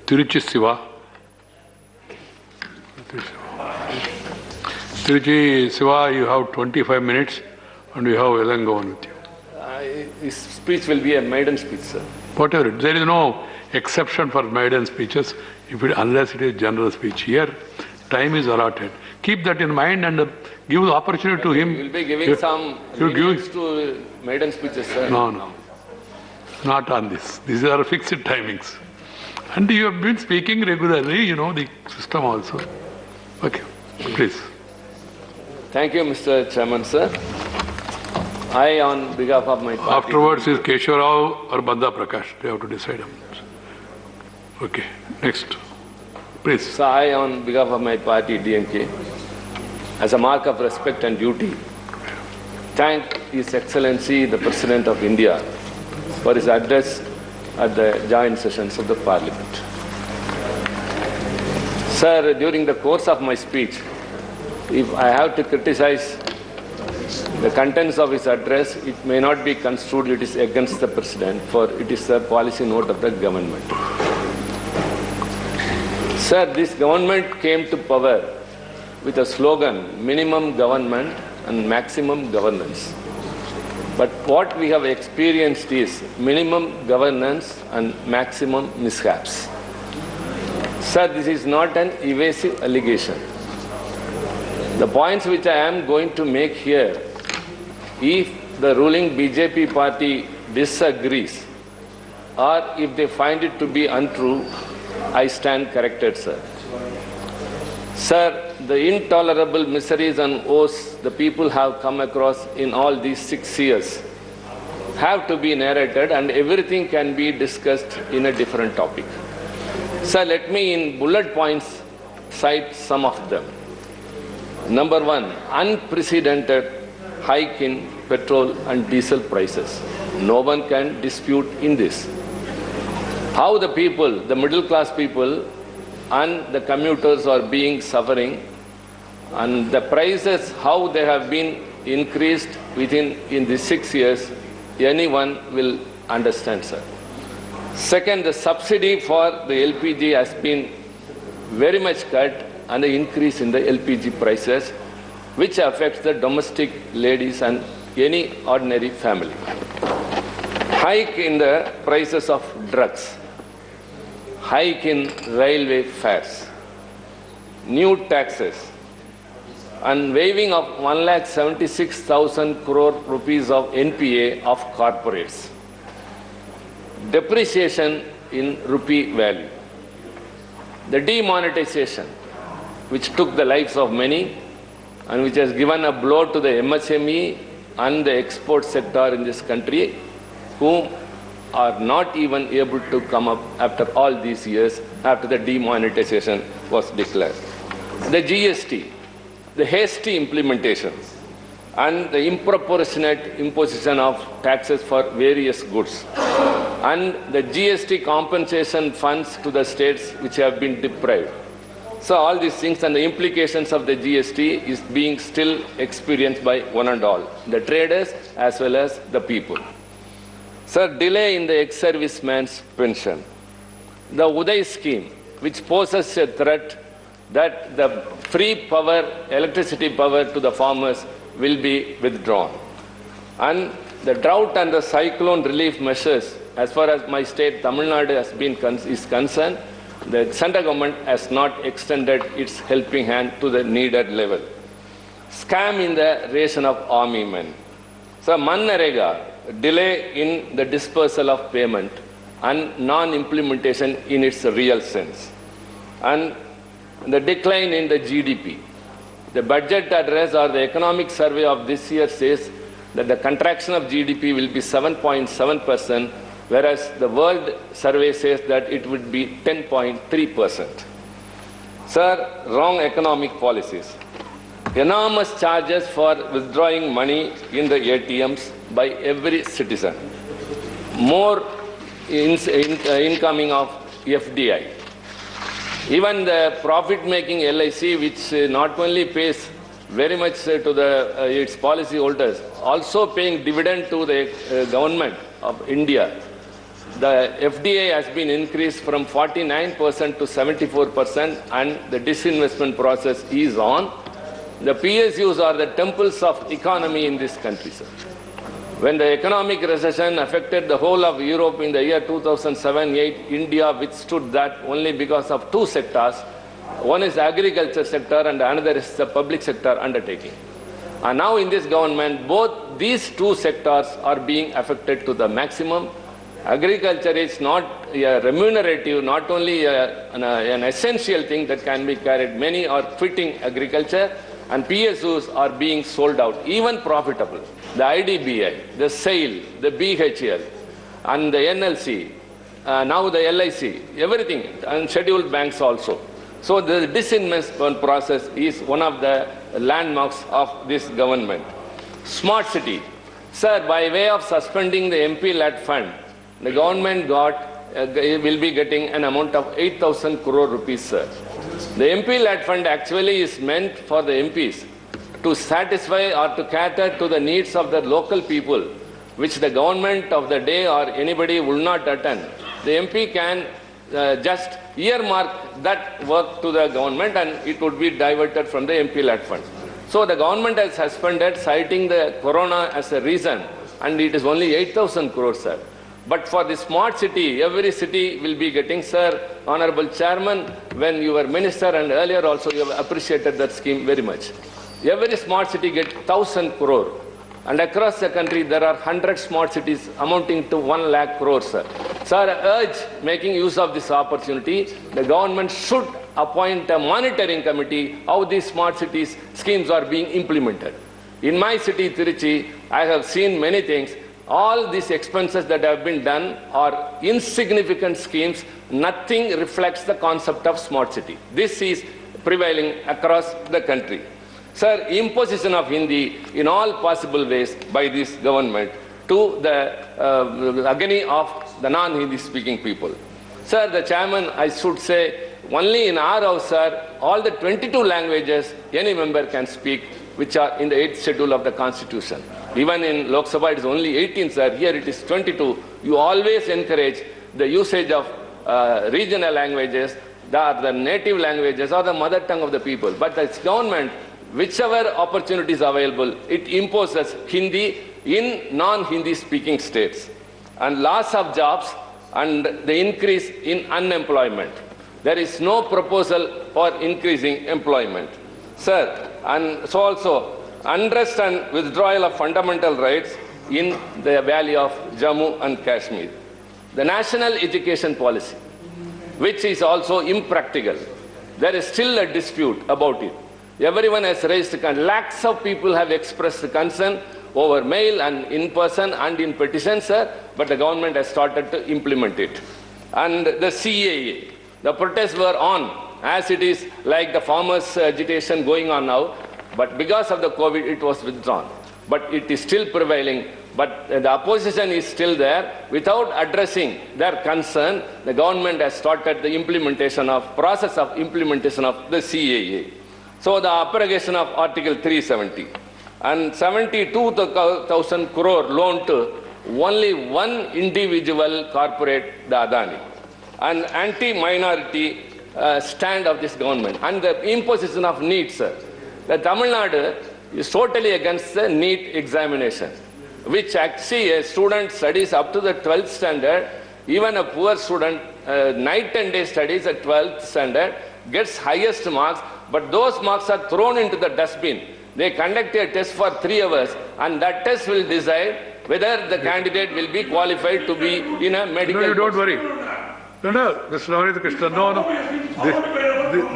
Tiruchi Siva. Tiruchi Siva, you have 25 minutes and you have Elangovan with you. His speech will be a maiden speech, sir. Whatever. There is no exception for maiden speeches unless it is general speech. Here, time is allotted. Keep that in mind and give the opportunity to him. You will be giving some lenience to maiden speeches, sir. No. Not on this. These are fixed timings. And you have been speaking regularly, you know the system also. Okay, please. Thank you, Mr. Chairman, sir. I, on behalf of my party... Afterwards is Keshava Rao or Bandha Prakash. They have to decide. Okay, next. Please. So I, on behalf of my party, DMK, as a mark of respect and duty, thank His Excellency, the President of India, for his address at the joint sessions of the Parliament. Sir, during the course of my speech, if I have to criticize the contents of his address, it may not be construed it is against the President, for it is a policy note of the government. Sir, this government came to power with a slogan, minimum government and maximum governance. But what we have experienced is minimum governance and maximum mishaps. Sir, this is not an evasive allegation. The points which I am going to make here, if the ruling BJP party disagrees or if they find it to be untrue, I stand corrected, sir. Sir, the intolerable miseries and woes the people have come across in all these 6 years have to be narrated, and everything can be discussed in a different topic. Sir, let me in bullet points cite some of them. Number 1, unprecedented hike in petrol and diesel prices. No one can dispute in this. How the people, the middle class people and the commuters are being suffering, and the prices, how they have been increased in the 6 years, anyone will understand, sir. Second, the subsidy for the LPG has been very much cut, and the increase in the LPG prices, which affects the domestic ladies and any ordinary family. Hike in the prices of drugs. Hike in railway fares. New taxes. And waiving of 1,76,000 crore rupees of NPA of corporates. Depreciation in rupee value. The demonetization, which took the lives of many and which has given a blow to the MSME and the export sector in this country, whom are not even able to come up after all these years, after the demonetization was declared. The GST, the hasty implementation, and the disproportionate imposition of taxes for various goods, and the GST compensation funds to the states which have been deprived. So all these things and the implications of the GST is being still experienced by one and all, the traders as well as the people. Sir, delay in the ex-serviceman's pension. The Uday scheme, which poses a threat that the free power, electricity power to the farmers will be withdrawn. And the drought and the cyclone relief measures, as far as my state, Tamil Nadu, is concerned, the central government has not extended its helping hand to the needed level. Scam in the ration of army men. So, Manrega, delay in the dispersal of payment and non-implementation in its real sense. And the decline in the GDP. The budget address or the economic survey of this year says that the contraction of GDP will be 7.7%, whereas the world survey says that it would be 10.3%. Sir, wrong economic policies. Enormous charges for withdrawing money in the ATMs by every citizen. More incoming of FDI. Even the profit-making LIC, which not only pays very much to its policy holders, also paying dividend to the government of India, The FDI has been increased from 49% to 74%, and the disinvestment process is on. The PSUs are the temples of economy in this country, sir. When the economic recession affected the whole of Europe in the year 2007-8, India withstood that only because of two sectors. One is the agriculture sector and another is the public sector undertaking. And now in this government, both these two sectors are being affected to the maximum. Agriculture is not a remunerative, not only an essential thing that can be carried. Many are quitting agriculture, and PSUs are being sold out, even profitable. The IDBI, the SAIL, the BHL, and the NLC, now the LIC, everything, and scheduled banks also. So the disinvestment process is one of the landmarks of this government. Smart city. Sir, by way of suspending the MP-led fund, the government will be getting an amount of 8,000 crore rupees, sir. The MP-led fund actually is meant for the MPs to satisfy or to cater to the needs of the local people, which the government of the day or anybody will not attend. The MP can just earmark that work to the government and it would be diverted from the MP-led fund. So the government has suspended, citing the corona as a reason, and it is only 8,000 crores, sir. But for the smart city, every city will be getting, sir, Honorable Chairman, when you were minister and earlier also you have appreciated that scheme very much. Every smart city gets 1,000 crore. And across the country, there are 100 smart cities amounting to 1 lakh crores, sir. Sir, I urge, making use of this opportunity, the government should appoint a monitoring committee how these smart cities schemes are being implemented. In my city, Tiruchi, I have seen many things. All these expenses that have been done are insignificant schemes. Nothing reflects the concept of smart city. This is prevailing across the country. Sir, imposition of Hindi in all possible ways by this government to the agony of the non-Hindi speaking people. Sir, the chairman, I should say, only in our house, sir, all the 22 languages any member can speak, which are in the 8th schedule of the Constitution. Even in Lok Sabha, it is only 18, sir. Here it is 22. You always encourage the usage of regional languages, the native languages, or the mother tongue of the people. But this government, whichever opportunities available, it imposes Hindi in non-Hindi speaking states. And loss of jobs and the increase in unemployment. There is no proposal for increasing employment. Sir, and so also unrest and withdrawal of fundamental rights in the valley of Jammu and Kashmir. The national education policy, which is also impractical. There is still a dispute about it. Everyone has raised concern. Lakhs of people have expressed concern over mail and in person and in petitions, sir, but the government has started to implement it. And the CAA, the protests were on, as it is like the farmers' agitation going on now, but because of the COVID, it was withdrawn. But it is still prevailing, but the opposition is still there. Without addressing their concern, the government has started the process of implementation of the CAA. So the abrogation of Article 370 and 72,000 crore loan to only one individual corporate, the Adani, and anti-minority stand of this government, and the imposition of NEET, sir. The Tamil Nadu is totally against the NEET examination, which actually a student studies up to the 12th standard, even a poor student, night and day studies at 12th standard, gets highest marks, but those marks are thrown into the dustbin. They conduct a test for 3 hours, and that test will decide whether the candidate will be qualified to be in a medical. No, you don't worry. No, Mr. Navneet Krishnan, no.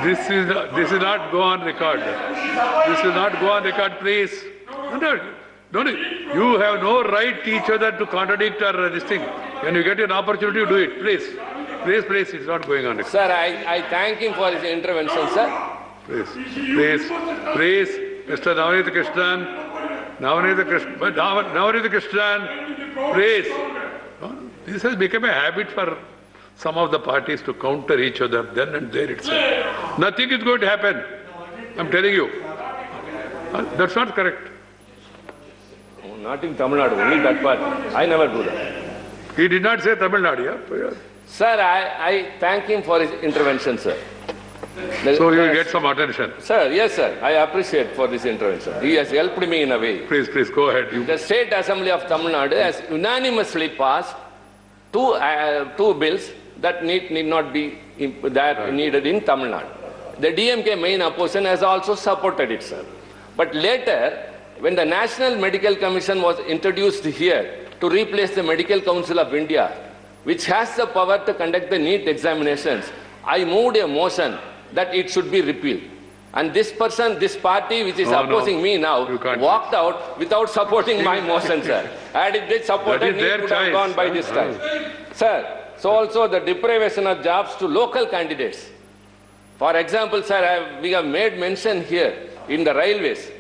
This is not go on record. This will not go on record, please. No, you have no right, each other, to contradict or this thing. When you get an opportunity, do it, please. Please, it's not going on record. Sir, I thank him for his intervention, sir. Please, Mr. Navneet Krishnan, please. This has become a habit for some of the parties to counter each other then and there itself. Nothing is going to happen. I'm telling you. That's not correct. Not in Tamil Nadu, only that part. I never do that. He did not say Tamil Nadu, yeah? Sir, I thank him for his intervention, sir. So you will get some attention. Sir, yes, sir. I appreciate for this intervention. He has helped me in a way. Please, go ahead. The State Assembly of Tamil Nadu has unanimously passed two bills that need not be needed in Tamil Nadu. The DMK main opposition has also supported it, sir. But later, when the National Medical Commission was introduced here to replace the Medical Council of India, which has the power to conduct the NEET examinations, I moved a motion that it should be repealed. And this party which is opposing me now, walked out without supporting my motion, sir. Had it been supported, it would have gone by this time. Sir, so also the deprivation of jobs to local candidates. For example, sir, we have made mention here in the railways.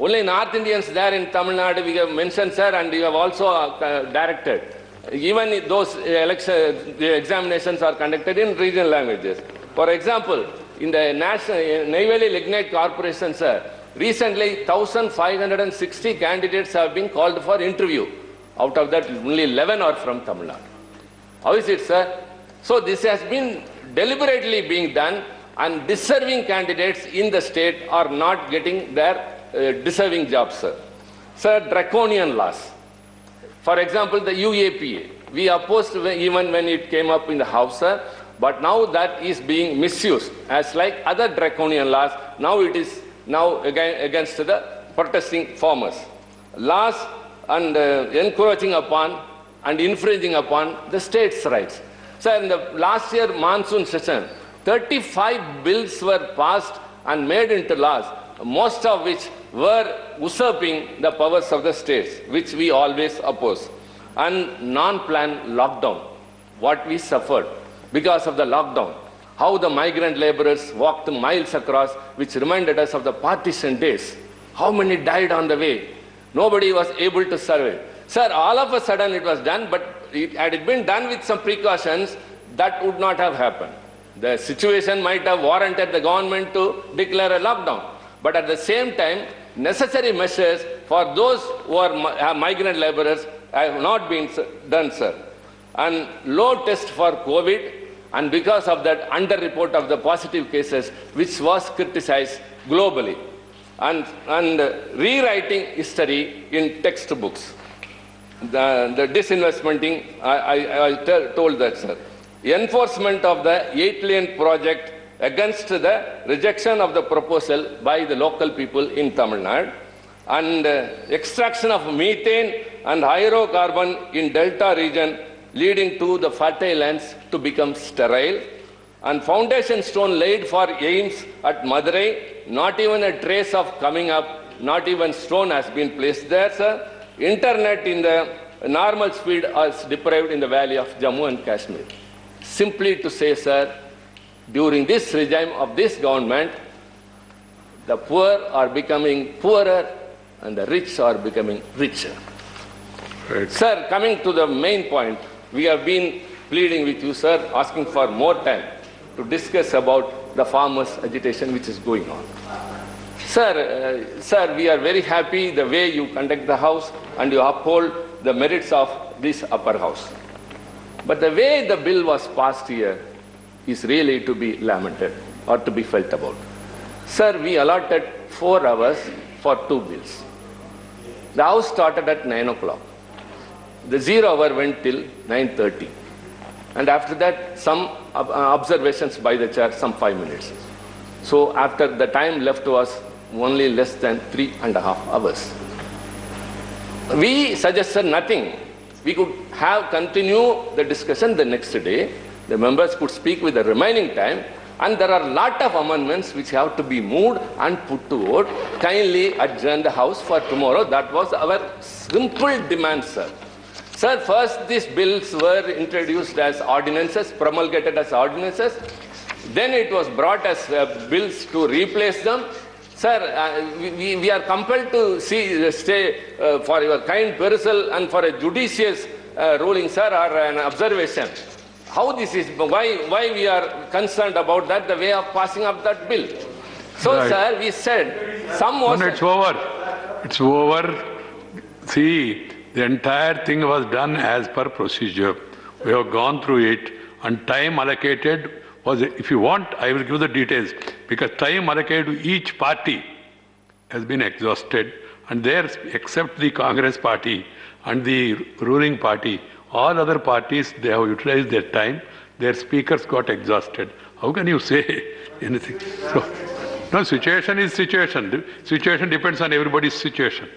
Only North Indians there in Tamil Nadu we have mentioned, sir, and you have also directed. Even those the examinations are conducted in regional languages. For example, in the Neyveli Lignite Corporation, sir, recently 1,560 candidates have been called for interview. Out of that, only 11 are from Tamil Nadu. How is it, sir? So this has been deliberately being done, and deserving candidates in the state are not getting their deserving jobs, sir. Sir, draconian laws. For example, the UAPA. We opposed even when it came up in the House, sir, but now that is being misused as like other draconian laws. Now it is now against the protesting farmers. Laws and encroaching upon and infringing upon the state's rights. Sir, in the last year monsoon session, 35 bills were passed and made into laws, most of which were usurping the powers of the states, which we always oppose. And non-planned lockdown, what we suffered because of the lockdown, how the migrant laborers walked miles across, which reminded us of the partition days. How many died on the way? Nobody was able to survive. Sir, all of a sudden it was done, but had it been done with some precautions, that would not have happened. The situation might have warranted the government to declare a lockdown. But at the same time, necessary measures for those who are migrant laborers have not been done, sir. And low test for COVID, and because of that under-report of the positive cases, which was criticized globally. And rewriting history in textbooks. The disinvestmenting, I told that, sir. Enforcement of the 8-lane project against the rejection of the proposal by the local people in Tamil Nadu, and extraction of methane and hydrocarbon in Delta region, leading to the fertile lands to become sterile, and foundation stone laid for AIIMS at Madurai, not even a trace of coming up, not even stone has been placed there, sir. Internet in the normal speed is deprived in the valley of Jammu and Kashmir. Simply to say, sir, during this regime of this government, the poor are becoming poorer and the rich are becoming richer. Right. Sir, coming to the main point, we have been pleading with you, sir, asking for more time to discuss about the farmers' agitation which is going on. Sir, we are very happy the way you conduct the House and you uphold the merits of this upper house. But the way the bill was passed here is really to be lamented or to be felt about. Sir, we allotted 4 hours for 2 bills. The House started at 9 o'clock. The 0 hour went till 9:30. And after that, some observations by the chair, some 5 minutes. So after the time left was only less than 3.5 hours. We suggested nothing. We could have continue the discussion the next day. The members could speak with the remaining time, and there are a lot of amendments which have to be moved and put to vote. Kindly adjourn the House for tomorrow. That was our simple demand, sir. Sir, first these bills were introduced as ordinances, promulgated as ordinances. Then it was brought as bills to replace them. Sir, we are compelled to stay for your kind perusal and for a judicious ruling, sir, or an observation. How this is, why we are concerned about that, the way of passing up that bill. So, right. Sir, we said, some was... No, it's over. It's over. See, the entire thing was done as per procedure. We have gone through it, and time allocated was, if you want, I will give the details, because time allocated to each party has been exhausted, and there, except the Congress party and the ruling party, all other parties, they have utilized their time, their speakers got exhausted. How can you say anything? So, no, situation is situation. The situation depends on everybody's situation.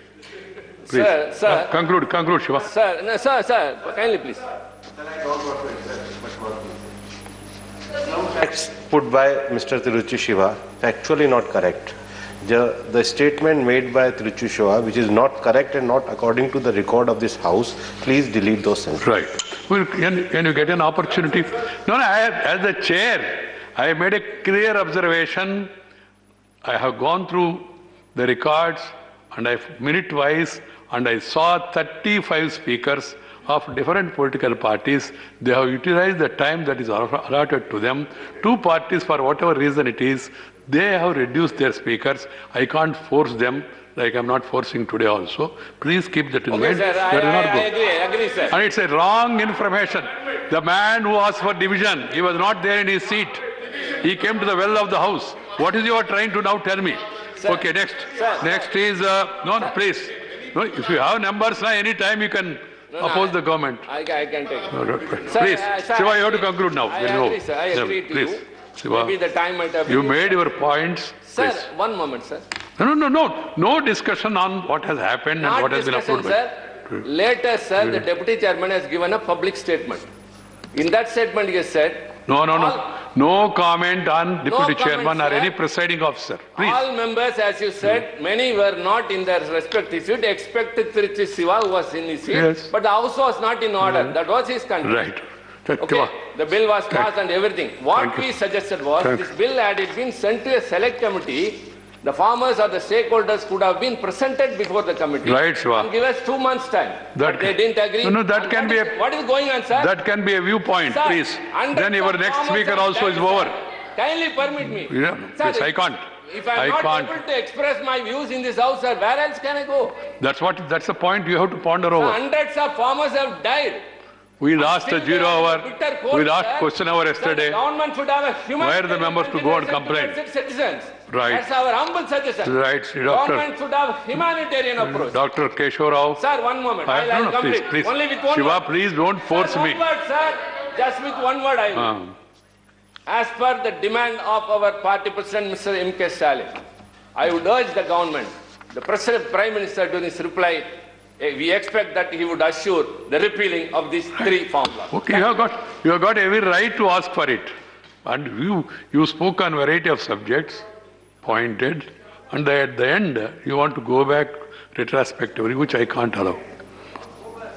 Please. Sir. Conclude, Shiva. Sir, no, sir, kindly please. Facts put by Mr. Tiruchi Shiva, factually not correct. The statement made by Tiruchi Shiva, which is not correct and not according to the record of this House, please delete those sentences. Right. Well, can you get an opportunity? No, as the chair, I made a clear observation. I have gone through the records and minute-wise, and I saw 35 speakers of different political parties. They have utilized the time that is allotted to them. Two parties, for whatever reason it is, they have reduced their speakers. I can't force them, like I'm not forcing today also. Please keep that in mind. Sir, I agree, sir. And it's a wrong information. The man who asked for division, he was not there in his seat. He came to the well of the House. What is you are trying to now tell me? Sir, okay, next. Sir, next is, no, please. No, if you have numbers now, any time you can oppose the government. I can take it. No, Sir, please, sir, Shiva, you have to conclude now. I agree, sir. I agree to please. you. Shiva, Maybe the time might have you been made used. your points. Sir, Please. one moment, sir. No discussion on what has happened and what has been approved. Sir. Later, sir, the deputy chairman has given a public statement. In that statement, he has said, No comment on deputy chairman comment, or sir. any presiding officer. Please. All members, as you said, many were not in their respective seat, except Tiruchi Shiva, who was in his seat. Yes. But the House was not in order. That was his condition. Right. Okay, the bill was passed and everything. What we suggested was, Thank this bill had it been sent to a select committee, the farmers or the stakeholders could have been presented before the committee. Right, Shiva. And give us 2 months time. But they didn't agree. No, that And can be what is going on, sir? That can be a viewpoint, Sir, please. hundreds Then your of next farmers speaker have also died, is over. sir. Kindly permit me. Yeah, Sir, please, I can't. If I'm not able to express my views in this house, sir, where else can I go? That's the point you have to ponder Sir, over. hundreds of farmers have died. We lost Still a 0 they are in hour. the bitter cold, We lost sir. question hour Sir, yesterday. the government should have a human. Why are the members to go and complain? Citizens. Right. That's our humble suggestion. Right, Government should have humanitarian approach. Dr. Keshav Rao. Sir, one moment. I'll complete. Please. Only with one Shiva, word. please don't force Sir, me. one word, sir. Just with one word, I will. As per the demand of our party president, Mr. M.K. Stalin, I would urge the government, the Prime Minister during his reply, we expect that he would assure the repealing of these 3 formulas. Okay, you have got every right to ask for it. And you spoke on variety of subjects, pointed, and at the end you want to go back retrospectively, which I can't allow.